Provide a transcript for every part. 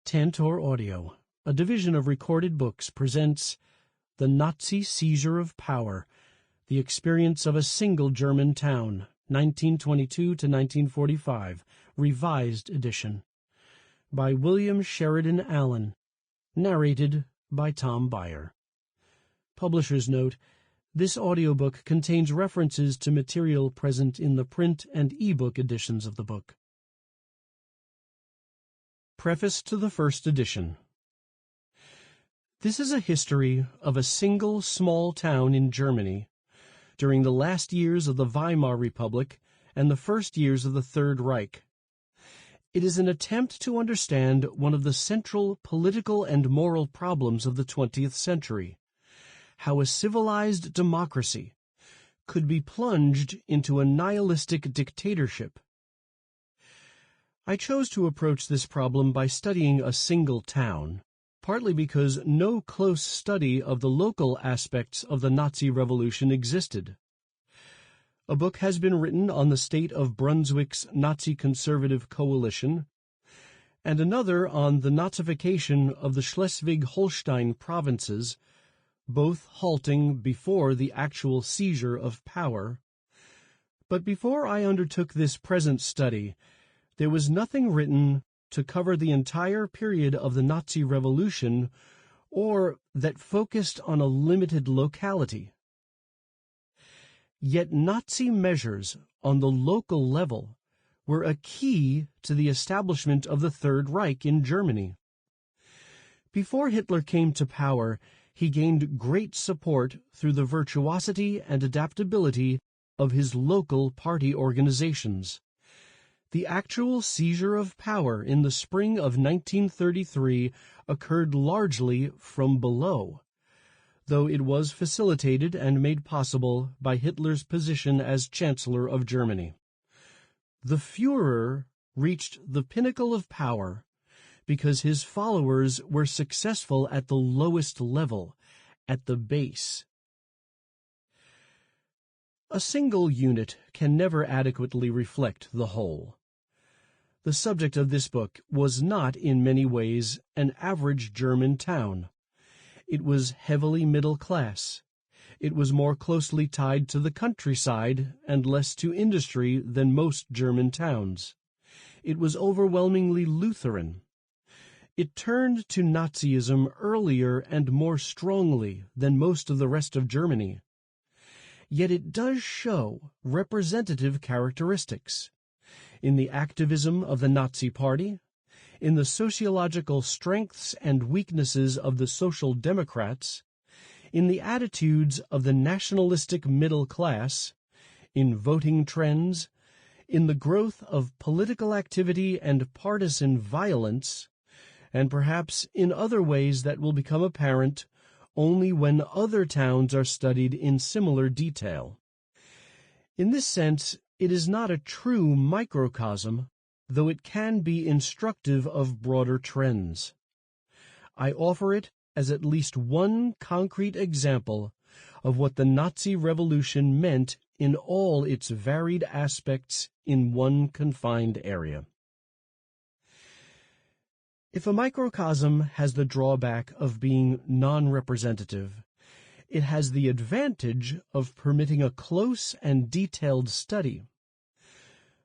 Tantor Audio, a division of Recorded Books, presents The Nazi Seizure of Power, The Experience of a Single German Town, 1922 to 1945, Revised Edition, by William Sheridan Allen, narrated by Tom Beyer. Publisher's note: this audiobook contains references to material present in the print and e-book editions of the book. Preface to the first edition. This is a history of a single small town in Germany during the last years of the Weimar Republic and the first years of the Third Reich. It is an attempt to understand one of the central political and moral problems of the 20th century: how a civilized democracy could be plunged into a nihilistic dictatorship. I chose to approach this problem by studying a single town, partly because no close study of the local aspects of the Nazi Revolution existed. A book has been written on the state of Brunswick's Nazi conservative coalition, and another on the Nazification of the Schleswig-Holstein provinces, both halting before the actual seizure of power. But before I undertook this present study, there was nothing written to cover the entire period of the Nazi Revolution or that focused on a limited locality. Yet Nazi measures on the local level were a key to the establishment of the Third Reich in Germany. Before Hitler came to power, he gained great support through the virtuosity and adaptability of his local party organizations. The actual seizure of power in the spring of 1933 occurred largely from below, though it was facilitated and made possible by Hitler's position as Chancellor of Germany. The Führer reached the pinnacle of power because his followers were successful at the lowest level, at the base. A single unit can never adequately reflect the whole. The subject of this book was not, in many ways, an average German town. It was heavily middle class. It was more closely tied to the countryside and less to industry than most German towns. It was overwhelmingly Lutheran. It turned to Nazism earlier and more strongly than most of the rest of Germany. Yet it does show representative characteristics in the activism of the Nazi Party, in the sociological strengths and weaknesses of the Social Democrats, in the attitudes of the nationalistic middle class, in voting trends, in the growth of political activity and partisan violence, and perhaps in other ways that will become apparent only when other towns are studied in similar detail. In this sense, it is not a true microcosm, though it can be instructive of broader trends. I offer it as at least one concrete example of what the Nazi Revolution meant in all its varied aspects in one confined area. If a microcosm has the drawback of being non-representative, it has the advantage of permitting a close and detailed study.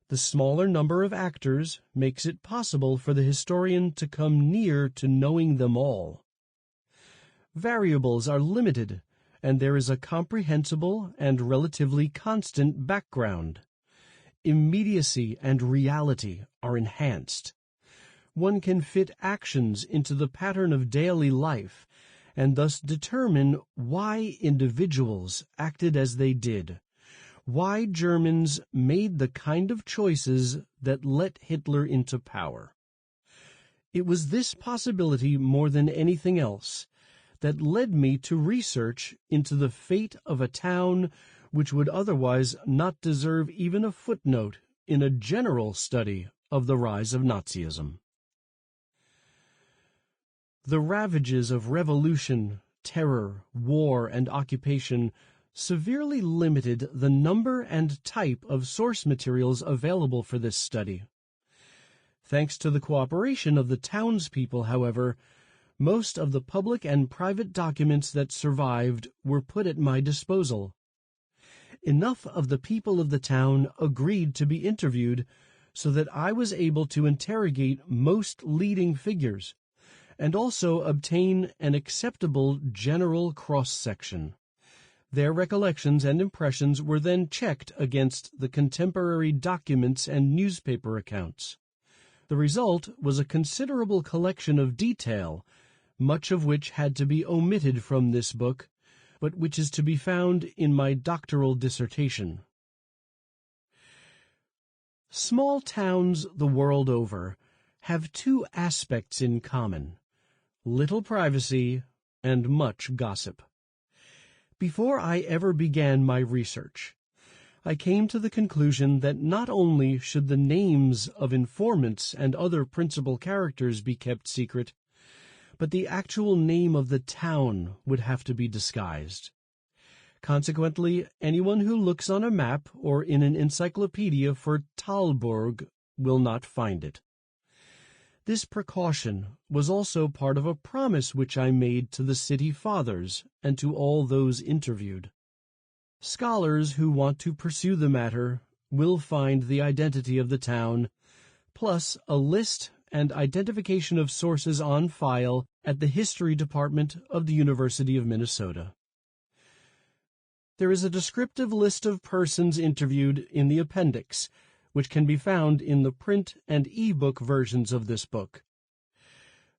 The smaller number of actors makes it possible for the historian to come near to knowing them all. Variables are limited, and there is a comprehensible and relatively constant background. Immediacy and reality are enhanced. One can fit actions into the pattern of daily life and thus determine why individuals acted as they did, why Germans made the kind of choices that let Hitler into power. It was this possibility more than anything else that led me to research into the fate of a town which would otherwise not deserve even a footnote in a general study of the rise of Nazism. The ravages of revolution, terror, war, and occupation severely limited the number and type of source materials available for this study. Thanks to the cooperation of the townspeople, however, most of the public and private documents that survived were put at my disposal. Enough of the people of the town agreed to be interviewed so that I was able to interrogate most leading figures and also obtain an acceptable general cross-section. Their recollections and impressions were then checked against the contemporary documents and newspaper accounts. The result was a considerable collection of detail, much of which had to be omitted from this book, but which is to be found in my doctoral dissertation. Small towns the world over have two aspects in common: little privacy and much gossip. Before I ever began my research, I came to the conclusion that not only should the names of informants and other principal characters be kept secret, but the actual name of the town would have to be disguised. Consequently, anyone who looks on a map or in an encyclopedia for Talburg will not find it. This precaution was also part of a promise which I made to the city fathers and to all those interviewed. Scholars who want to pursue the matter will find the identity of the town, plus a list and identification of sources on file at the History Department of the University of Minnesota. There is a descriptive list of persons interviewed in the appendix, which can be found in the print and e-book versions of this book.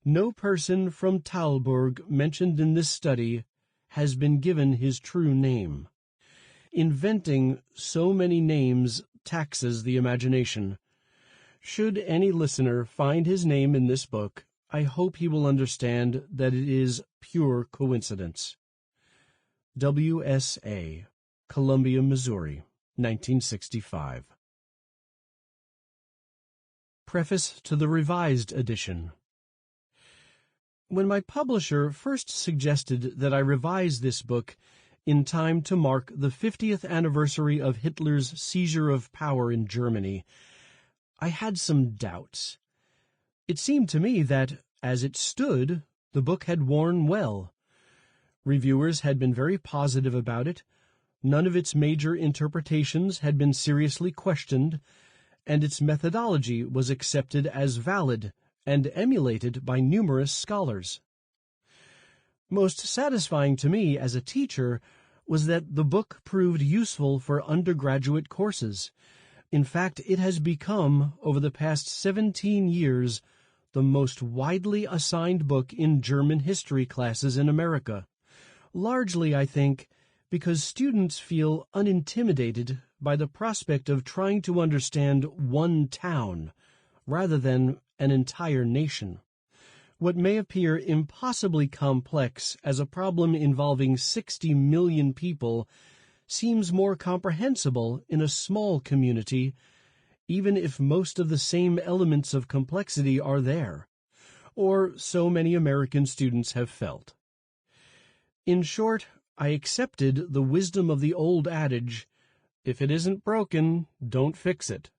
No person from Talburg mentioned in this study has been given his true name. Inventing so many names taxes the imagination. Should any listener find his name in this book, I hope he will understand that it is pure coincidence. W.S.A., Columbia, Missouri, 1965. Preface to the Revised Edition. When my publisher first suggested that I revise this book in time to mark the 50th anniversary of Hitler's seizure of power in Germany, I had some doubts. It seemed to me that, as it stood, the book had worn well. Reviewers had been very positive about it, none of its major interpretations had been seriously questioned, and its methodology was accepted as valid and emulated by numerous scholars. Most satisfying to me as a teacher was that the book proved useful for undergraduate courses. In fact, it has become, over the past 17 years, the most widely assigned book in German history classes in America, largely, I think, because students feel unintimidated by the prospect of trying to understand one town rather than an entire nation. What may appear impossibly complex as a problem involving 60 million people seems more comprehensible in a small community, even if most of the same elements of complexity are there, or so many American students have felt. In short, I accepted the wisdom of the old adage, "If it isn't broken, don't fix it."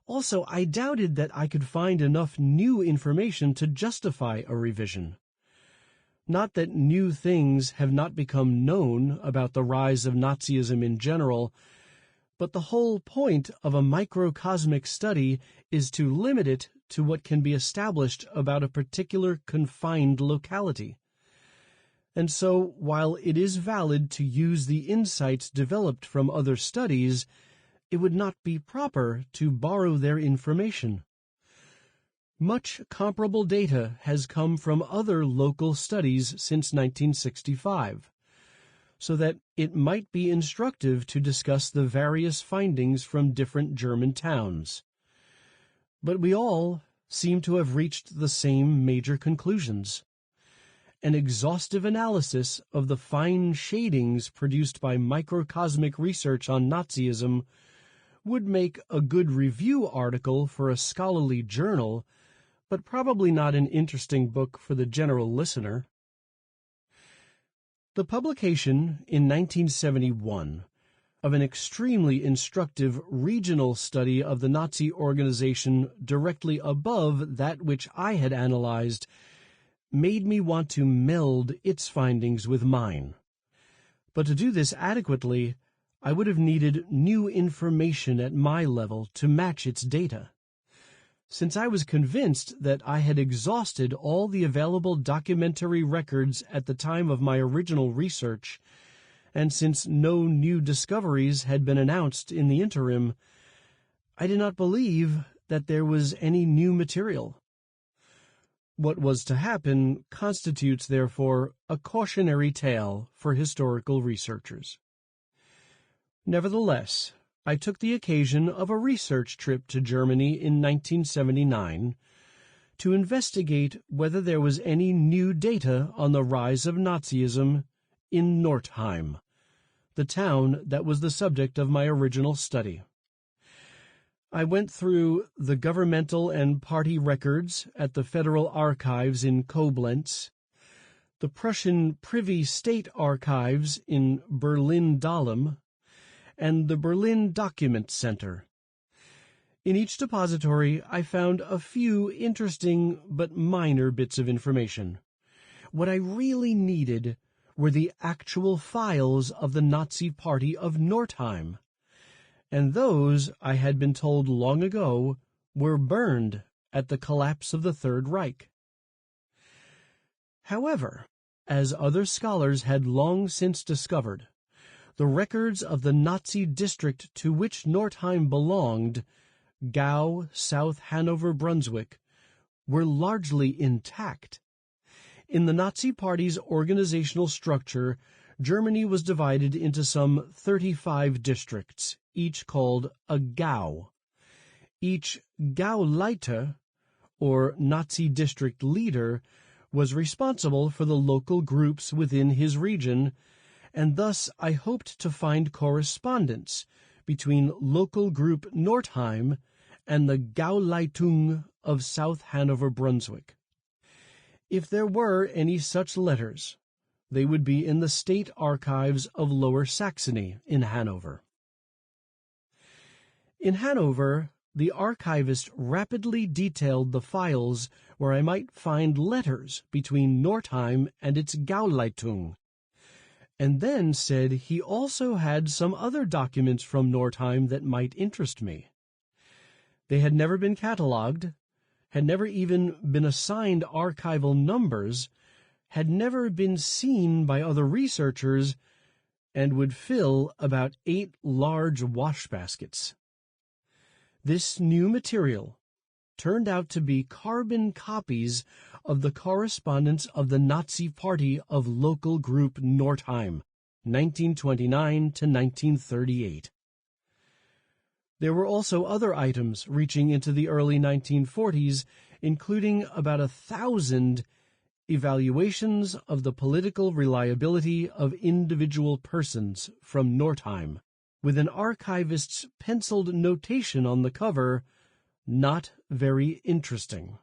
Also, I doubted that I could find enough new information to justify a revision. Not that new things have not become known about the rise of Nazism in general, but the whole point of a microcosmic study is to limit it to what can be established about a particular confined locality. And so, while it is valid to use the insights developed from other studies, it would not be proper to borrow their information. Much comparable data has come from other local studies since 1965, so that it might be instructive to discuss the various findings from different German towns. But we all seem to have reached the same major conclusions. An exhaustive analysis of the fine shadings produced by microcosmic research on Nazism would make a good review article for a scholarly journal, but probably not an interesting book for the general listener. The publication in 1971 of an extremely instructive regional study of the Nazi organization directly above that which I had analyzed made me want to meld its findings with mine. But to do this adequately, I would have needed new information at my level to match its data. Since I was convinced that I had exhausted all the available documentary records at the time of my original research, and since no new discoveries had been announced in the interim, I did not believe that there was any new material. What was to happen constitutes, therefore, a cautionary tale for historical researchers. Nevertheless, I took the occasion of a research trip to Germany in 1979 to investigate whether there was any new data on the rise of Nazism in Northeim, the town that was the subject of my original study. I went through the governmental and party records at the Federal Archives in Koblenz, the Prussian Privy State Archives in Berlin-Dahlem, and the Berlin Document Center. In each depository, I found a few interesting but minor bits of information. What I really needed were the actual files of the Nazi Party of Northeim, and those, I had been told long ago, were burned at the collapse of the Third Reich. However, as other scholars had long since discovered, the records of the Nazi district to which Northeim belonged, Gau, South Hanover, Brunswick, were largely intact. In the Nazi Party's organizational structure, Germany was divided into some 35 districts, each called a Gau. Each Gauleiter, or Nazi district leader, was responsible for the local groups within his region, and thus I hoped to find correspondence between local group Northeim and the Gauleitung of South Hanover, Brunswick. If there were any such letters, they would be in the State Archives of Lower Saxony in Hanover. In Hanover, the archivist rapidly detailed the files where I might find letters between Northeim and its Gauleitung, and then said he also had some other documents from Northeim that might interest me. They had never been catalogued, had never even been assigned archival numbers, had never been seen by other researchers, and would fill about 8 large wash baskets. This new material turned out to be carbon copies of the correspondence of the Nazi Party of Local Group Northeim, 1929 to 1938. There were also other items reaching into the early 1940s, including about 1,000 evaluations of the political reliability of individual persons from Northeim, with an archivist's penciled notation on the cover, "Not very interesting."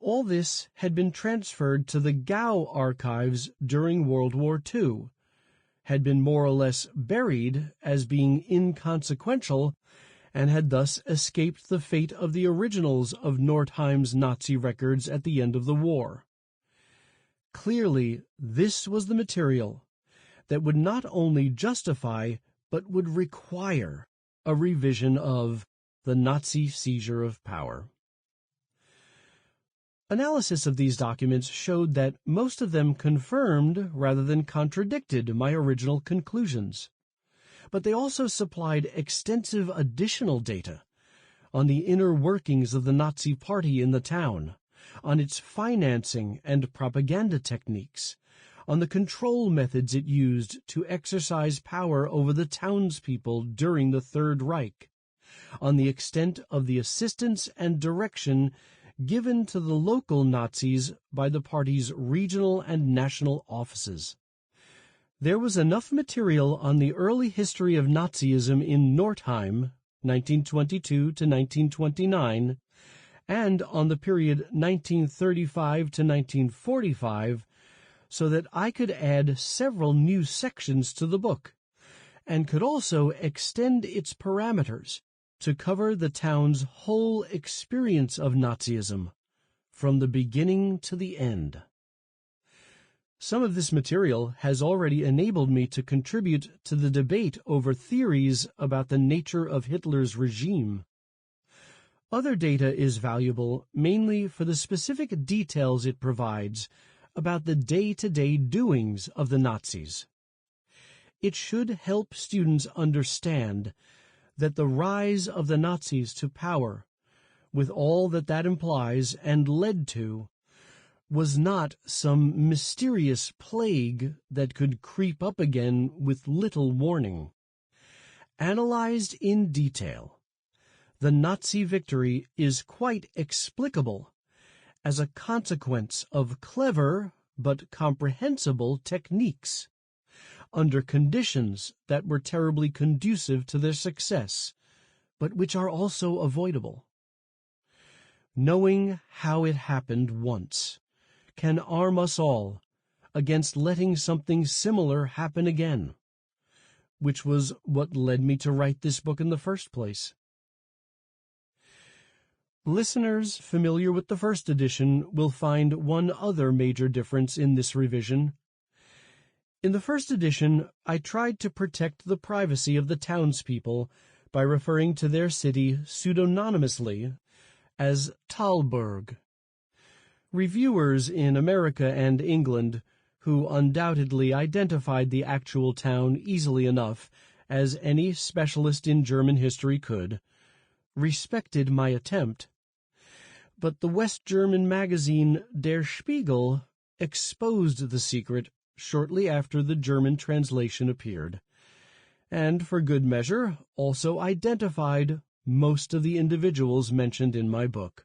All this had been transferred to the Gau archives during World War II, had been more or less buried as being inconsequential, and had thus escaped the fate of the originals of Northeim's Nazi records at the end of the war. Clearly, this was the material that would not only justify, but would require a revision of the Nazi Seizure of Power. Analysis of these documents showed that most of them confirmed rather than contradicted my original conclusions. But they also supplied extensive additional data on the inner workings of the Nazi Party in the town, on its financing and propaganda techniques, on the control methods it used to exercise power over the townspeople during the Third Reich, on the extent of the assistance and direction given to the local Nazis by the party's regional and national offices. There was enough material on the early history of Nazism in Northeim, 1922 to 1929, and on the period 1935 to 1945, so that I could add several new sections to the book, and could also extend its parameters to cover the town's whole experience of Nazism, from the beginning to the end. Some of this material has already enabled me to contribute to the debate over theories about the nature of Hitler's regime. Other data is valuable mainly for the specific details it provides about the day-to-day doings of the Nazis. It should help students understand that the rise of the Nazis to power, with all that that implies and led to, was not some mysterious plague that could creep up again with little warning. Analyzed in detail, the Nazi victory is quite explicable as a consequence of clever but comprehensible techniques, under conditions that were terribly conducive to their success, but which are also avoidable. Knowing how it happened once can arm us all against letting something similar happen again, which was what led me to write this book in the first place. Listeners familiar with the first edition will find one other major difference in this revision. In the first edition, I tried to protect the privacy of the townspeople by referring to their city pseudonymously as Talburg. Reviewers in America and England, who undoubtedly identified the actual town easily enough as any specialist in German history could, respected my attempt. But the West German magazine Der Spiegel exposed the secret shortly after the German translation appeared, and for good measure also identified most of the individuals mentioned in my book.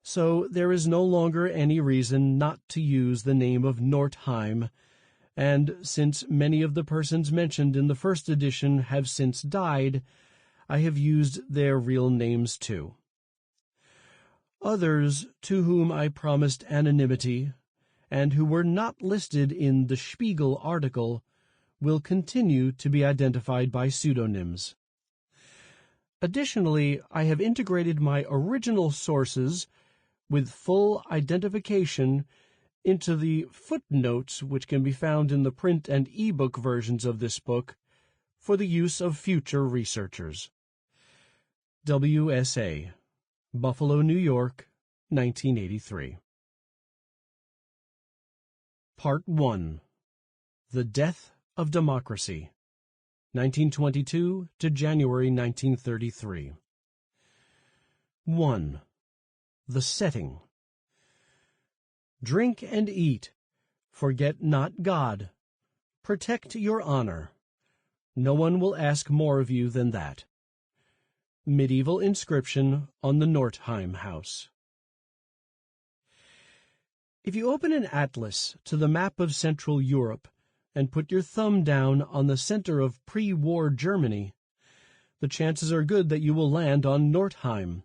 So there is no longer any reason not to use the name of Northeim, and since many of the persons mentioned in the first edition have since died, I have used their real names too. Others to whom I promised anonymity, and who were not listed in the Spiegel article, will continue to be identified by pseudonyms. Additionally, I have integrated my original sources with full identification into the footnotes which can be found in the print and ebook versions of this book for the use of future researchers. W.S.A., Buffalo, New York, 1983. Part 1. The Death of Democracy, 1922 to January 1933. 1. The setting. Drink and eat. Forget not God. Protect your honor. No one will ask more of you than that. Medieval inscription on the Northeim house. If you open an atlas to the map of Central Europe and put your thumb down on the center of pre-war Germany, the chances are good that you will land on Northeim,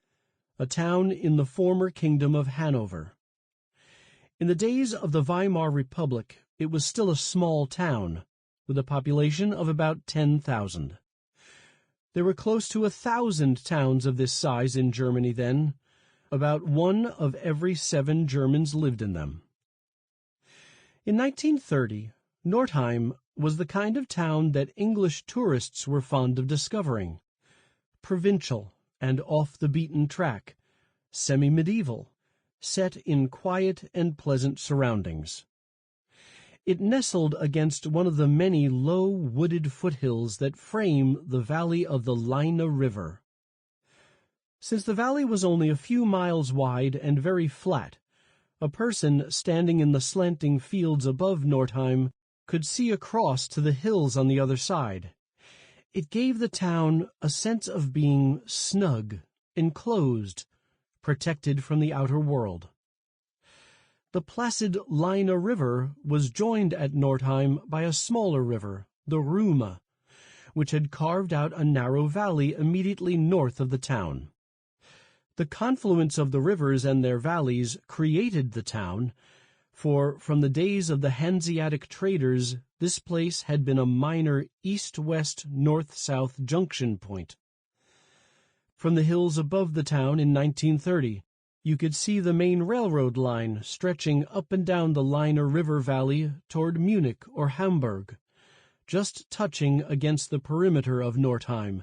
a town in the former Kingdom of Hanover. In the days of the Weimar Republic, it was still a small town, with a population of about 10,000. There were close to 1,000 towns of this size in Germany then. About 1 of every 7 Germans lived in them. In 1930, Northeim was the kind of town that English tourists were fond of discovering. Provincial and off the beaten track, semi-medieval, set in quiet and pleasant surroundings. It nestled against one of the many low wooded foothills that frame the valley of the Leine River. Since the valley was only a few miles wide and very flat, a person standing in the slanting fields above Northeim could see across to the hills on the other side. It gave the town a sense of being snug, enclosed, protected from the outer world. The placid Leine River was joined at Northeim by a smaller river, the Rhuma, which had carved out a narrow valley immediately north of the town. The confluence of the rivers and their valleys created the town, for from the days of the Hanseatic traders this place had been a minor east-west north-south junction point. From the hills above the town in 1930, you could see the main railroad line stretching up and down the Leine River Valley toward Munich or Hamburg, just touching against the perimeter of Northeim,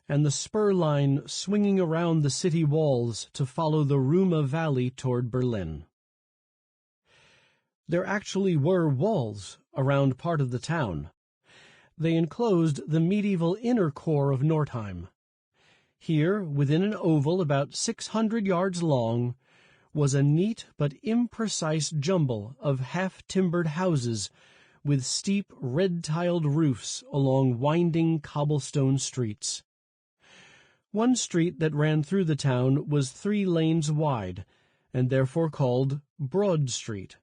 and the spur line swinging around the city walls to follow the Ruma Valley toward Berlin. There actually were walls around part of the town. They enclosed the medieval inner core of Northeim. Here, within an oval about 600 yards long, was a neat but imprecise jumble of half-timbered houses with steep red-tiled roofs along winding cobblestone streets. One street that ran through the town was 3 lanes wide, and therefore called Broad Street,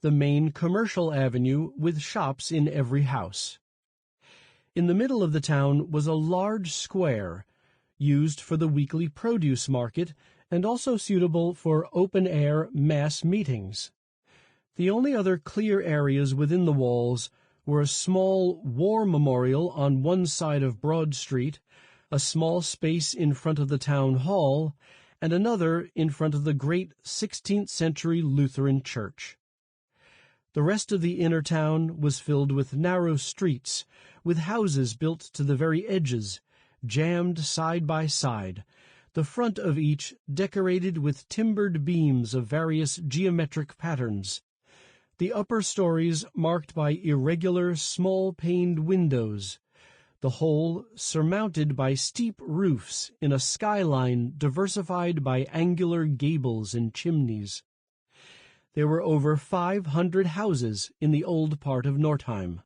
the main commercial avenue with shops in every house. In the middle of the town was a large square, used for the weekly produce market and also suitable for open-air mass meetings. The only other clear areas within the walls were a small war memorial on one side of Broad Street, a small space in front of the town hall, and another in front of the great 16th-century Lutheran church. The rest of the inner town was filled with narrow streets, with houses built to the very edges, jammed side by side, the front of each decorated with timbered beams of various geometric patterns, the upper stories marked by irregular small-paned windows, the whole surmounted by steep roofs in a skyline diversified by angular gables and chimneys. There were over 500 houses in the old part of Northeim.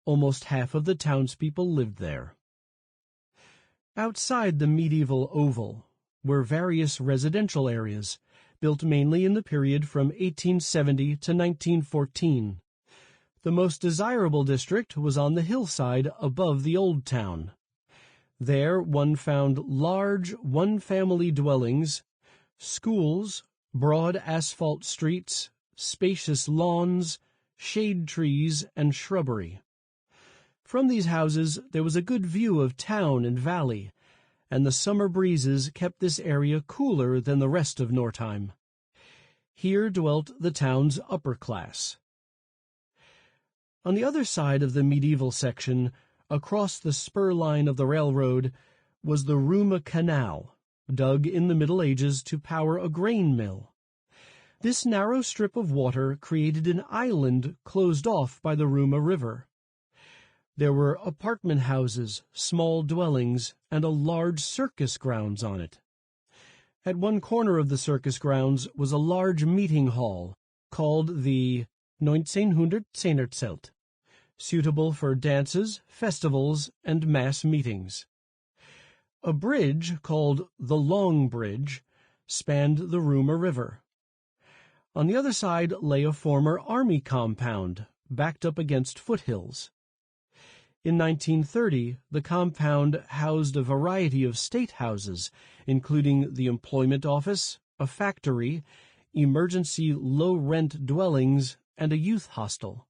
Almost half of the townspeople lived there. Outside the medieval oval were various residential areas, built mainly in the period from 1870 to 1914. The most desirable district was on the hillside above the old town. There one found large one-family dwellings, schools, broad asphalt streets, spacious lawns, shade trees, and shrubbery. From these houses there was a good view of town and valley, and the summer breezes kept this area cooler than the rest of Northeim. Here dwelt the town's upper class. On the other side of the medieval section, across the spur line of the railroad, was the Ruma Canal, dug in the Middle Ages to power a grain mill. This narrow strip of water created an island closed off by the Ruma River. There were apartment houses, small dwellings, and a large circus grounds on it. At one corner of the circus grounds was a large meeting hall, called the 1910er-Zelt, suitable for dances, festivals, and mass meetings. A bridge, called the Long Bridge, spanned the Ruma River. On the other side lay a former army compound, backed up against foothills. In 1930, the compound housed a variety of state houses, including the employment office, a factory, emergency low-rent dwellings, and a youth hostel.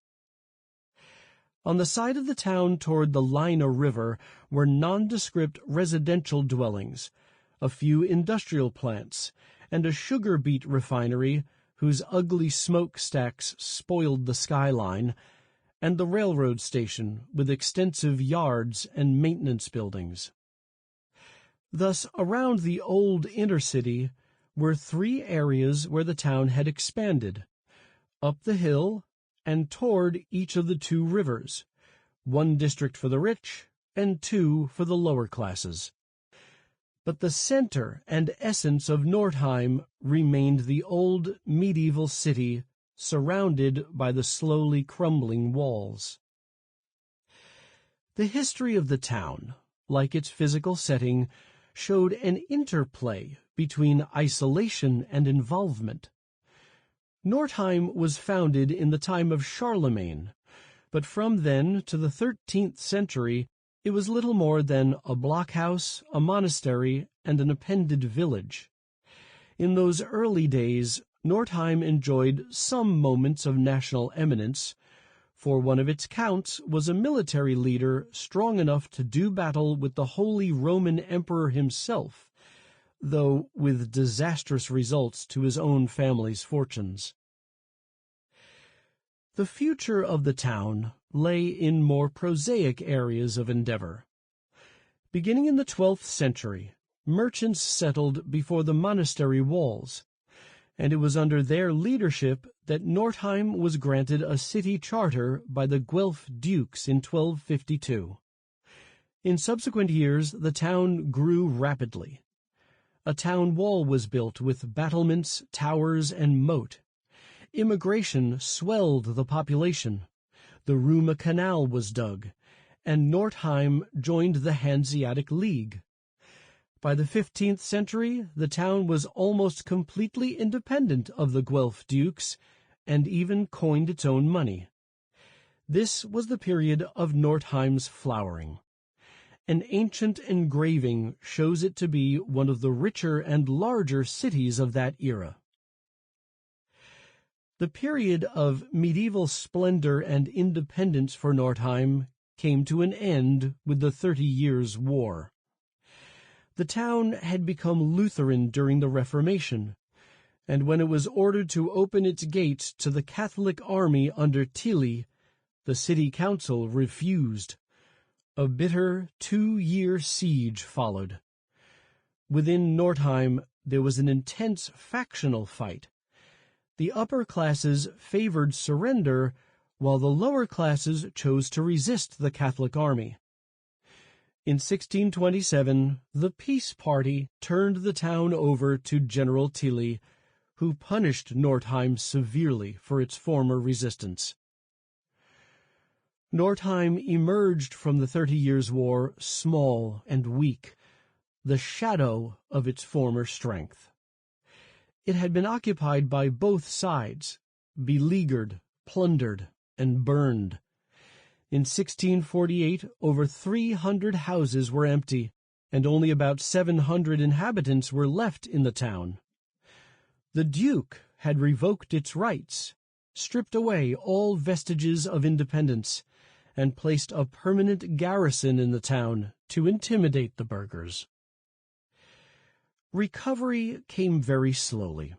On the side of the town toward the Leine River were nondescript residential dwellings, a few industrial plants, and a sugar beet refinery whose ugly smokestacks spoiled the skyline, and the railroad station with extensive yards and maintenance buildings. Thus, around the old inner city were 3 areas where the town had expanded, up the hill and toward each of the 2 rivers, 1 district for the rich and 2 for the lower classes. But the center and essence of Northeim remained the old medieval city surrounded by the slowly crumbling walls. The history of the town, like its physical setting, showed an interplay between isolation and involvement. Northeim was founded in the time of Charlemagne, but from then to the 13th century it was little more than a blockhouse, a monastery, and an appended village. In those early days, Northeim enjoyed some moments of national eminence, for one of its counts was a military leader strong enough to do battle with the Holy Roman Emperor himself, though with disastrous results to his own family's fortunes. The future of the town lay in more prosaic areas of endeavor. Beginning in the 12th century, merchants settled before the monastery walls, and it was under their leadership that Northeim was granted a city charter by the Guelph dukes in 1252. In subsequent years, the town grew rapidly. A town wall was built with battlements, towers, and moat. Immigration swelled the population. The Ruma Canal was dug, and Northeim joined the Hanseatic League. By the 15th century, the town was almost completely independent of the Guelph dukes, and even coined its own money. This was the period of Northeim's flowering. An ancient engraving shows it to be one of the richer and larger cities of that era. The period of medieval splendor and independence for Northeim came to an end with the 30 Years' War. The town had become Lutheran during the Reformation, and when it was ordered to open its gates to the Catholic army under Tilly, the city council refused. A bitter 2-year siege followed. Within Northeim, there was an intense factional fight. The upper classes favored surrender, while the lower classes chose to resist the Catholic army. In 1627, the Peace Party turned the town over to General Tilly, who punished Northeim severely for its former resistance. Northeim emerged from the 30 Years' War small and weak, the shadow of its former strength. It had been occupied by both sides, beleaguered, plundered, and burned. In 1648, over 300 houses were empty, and only about 700 inhabitants were left in the town. The Duke had revoked its rights, stripped away all vestiges of independence, and placed a permanent garrison in the town to intimidate the burghers. Recovery came very slowly.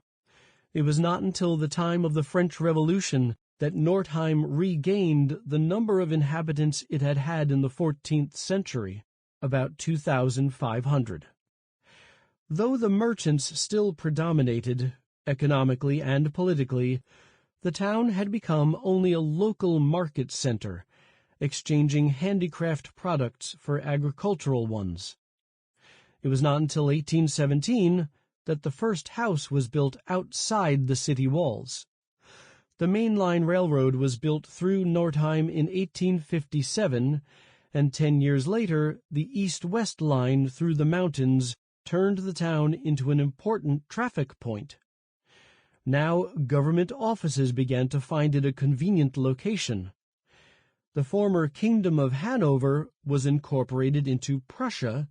It was not until the time of the French Revolution that Northeim regained the number of inhabitants it had had in the 14th century, about 2,500. Though the merchants still predominated, economically and politically, the town had become only a local market center, exchanging handicraft products for agricultural ones. It was not until 1817 that the first house was built outside the city walls. The main line railroad was built through Northeim in 1857, and 10 years later, the east-west line through the mountains turned the town into an important traffic point. Now government offices began to find it a convenient location. The former Kingdom of Hanover was incorporated into Prussia,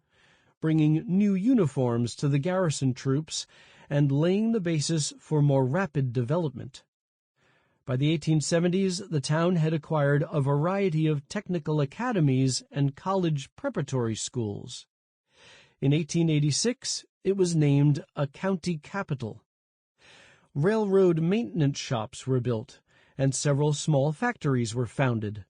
bringing new uniforms to the garrison troops and laying the basis for more rapid development. By the 1870s, the town had acquired a variety of technical academies and college preparatory schools. In 1886, it was named a county capital. Railroad maintenance shops were built, and several small factories were founded.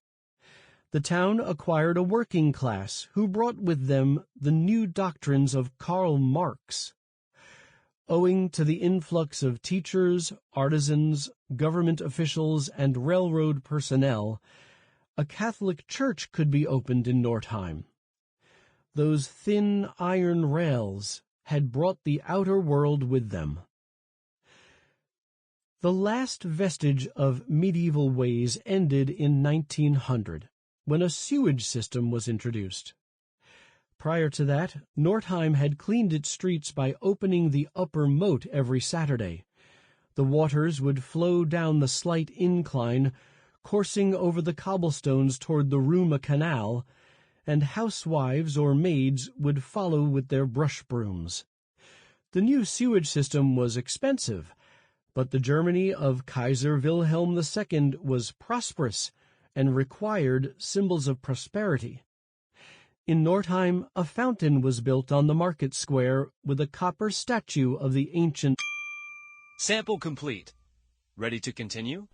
The town acquired a working class who brought with them the new doctrines of Karl Marx. Owing to the influx of teachers, artisans, government officials, and railroad personnel, a Catholic church could be opened in Northeim. Those thin iron rails had brought the outer world with them. The last vestige of medieval ways ended in 1900, when a sewage system was introduced. Prior to that, Northeim had cleaned its streets by opening the upper moat every Saturday. The waters would flow down the slight incline, coursing over the cobblestones toward the Ruma Canal, and housewives or maids would follow with their brush brooms. The new sewage system was expensive, But the Germany of Kaiser Wilhelm II was prosperous and required symbols of prosperity. In Northeim, a fountain was built on the market square with a copper statue of the ancient. Sample complete. Ready to continue?